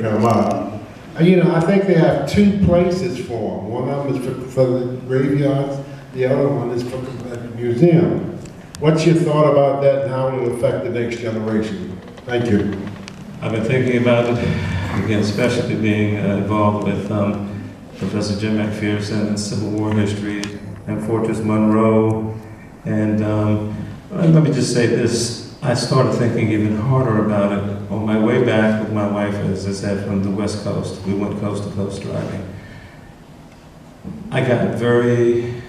come up. You know, I think they have two places for them. One of them is for the graveyards, the other one is for the museum. What's your thought about that and how it will affect the next generation? Thank you. I've been thinking about it, again, especially being involved with Professor Jim McPherson and Civil War history and Fortress Monroe. And let me just say this, I started thinking even harder about it on my way back with my wife, as I said, from the West Coast. We went coast to coast driving. I got very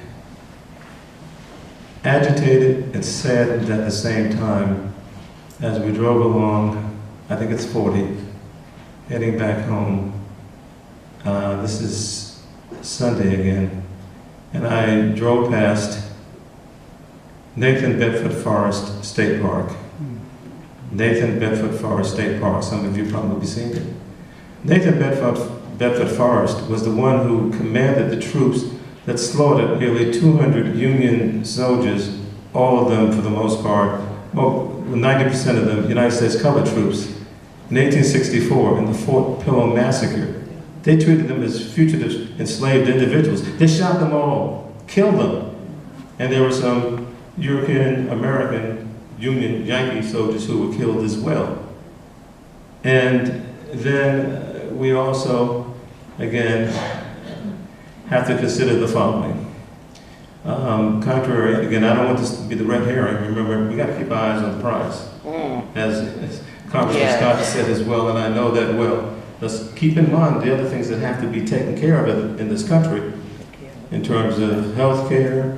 agitated and saddened at the same time as we drove along, I think it's 40, heading back home. This is Sunday again, and I drove past Nathan Bedford Forest State Park. Nathan Bedford Forest State Park, some of you probably seen it. Nathan Bedford Forest was the one who commanded the troops that slaughtered nearly 200 Union soldiers, all of them for the most part, well, 90% of them United States colored troops, in 1864 in the Fort Pillow Massacre. They treated them as fugitive enslaved individuals. They shot them all, killed them. And there were some European American Union Yankee soldiers who were killed as well. And then we also, again, have to consider the following. Contrary, again, I don't want this to be the red herring. Remember, we got to keep our eyes on the prize. As Congressman Scott said as well, and I know that well. Let's keep in mind the other things that have to be taken care of in this country in terms of health care,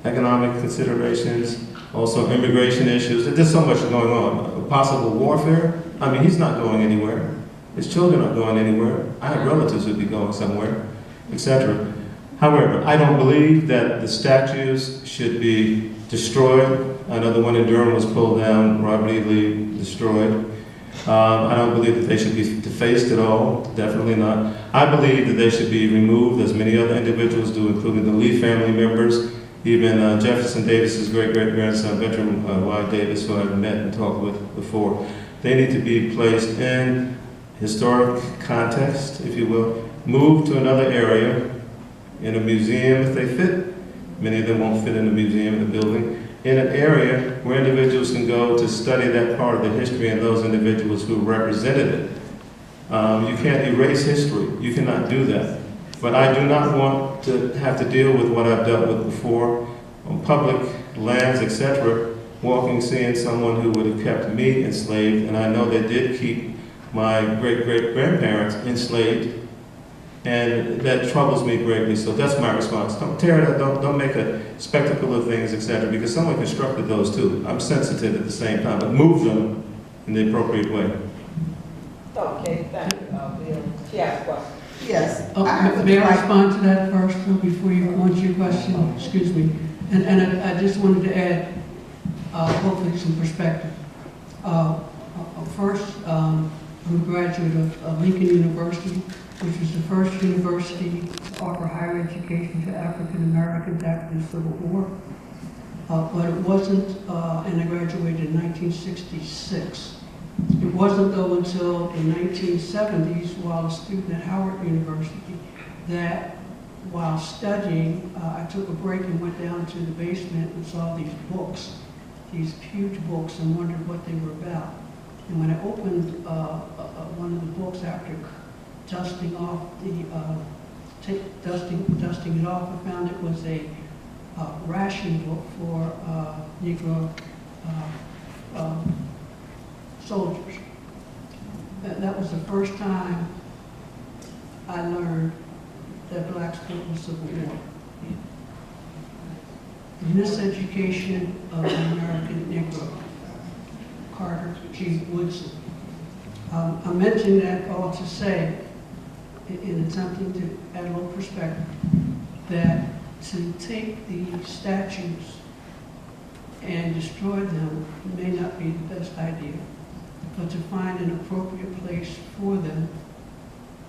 economic considerations, also immigration issues. There's so much going on. Possible warfare. I mean, he's not going anywhere. His children aren't going anywhere. I have relatives who'd be going somewhere, etc. However, I don't believe that the statues should be destroyed. I know the one in Durham was pulled down, Robert E. Lee destroyed. I don't believe that they should be defaced at all, definitely not. I believe that they should be removed, as many other individuals do, including the Lee family members, even Jefferson Davis's great-great-grandson, Bertram Y. Davis, who I've met and talked with before. They need to be placed in historic context, if you will, moved to another area, in a museum if they fit. Many of them won't fit in a museum, in a building. In an area where individuals can go to study that part of the history and those individuals who represented it. You can't erase history. You cannot do that. But I do not want to have to deal with what I've dealt with before on public lands, etc., walking, seeing someone who would have kept me enslaved, and I know they did keep my great-great-grandparents enslaved, and that troubles me greatly, so that's my response. Don't tear it up, don't make a spectacle of things, etc., because someone constructed those too. I'm sensitive at the same time, but move them in the appropriate way. Okay, thank you, Bill. She has a question. Yes. May I respond to that first, though, before you go on to your question? Excuse me. And I just wanted to add, hopefully, some perspective. First, I'm a graduate of Lincoln University, which was the first university to offer higher education to African Americans after the Civil War. But it wasn't, and I graduated in 1966. It wasn't, though, until the 1970s, while a student at Howard University, that while studying, I took a break and went down to the basement and saw these books, these huge books, and wondered what they were about. And when I opened one of the books after dusting off dusting it off, I found it was a ration book for Negro soldiers. That was the first time I learned that blacks fought in the Civil War. In this education of the American Negro, Carter G. Woodson. I mentioned that all to say, in attempting to add a little perspective, that to take the statues and destroy them may not be the best idea, but to find an appropriate place for them,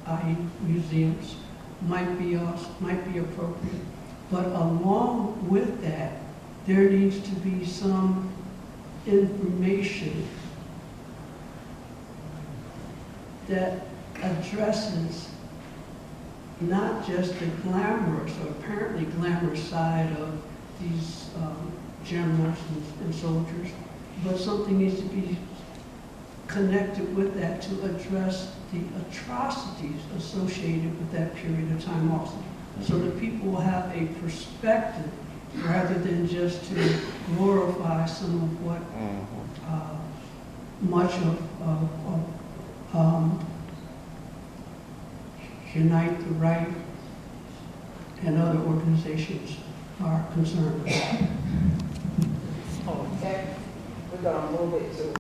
i.e. museums, might be appropriate. But along with that, there needs to be some information that addresses not just the glamorous or apparently glamorous side of these generals and soldiers, but something needs to be connected with that to address the atrocities associated with that period of time also. So that people will have a perspective rather than just to glorify some of what much of Unite the Right and other organizations are concerned about. Okay, we're gonna move it to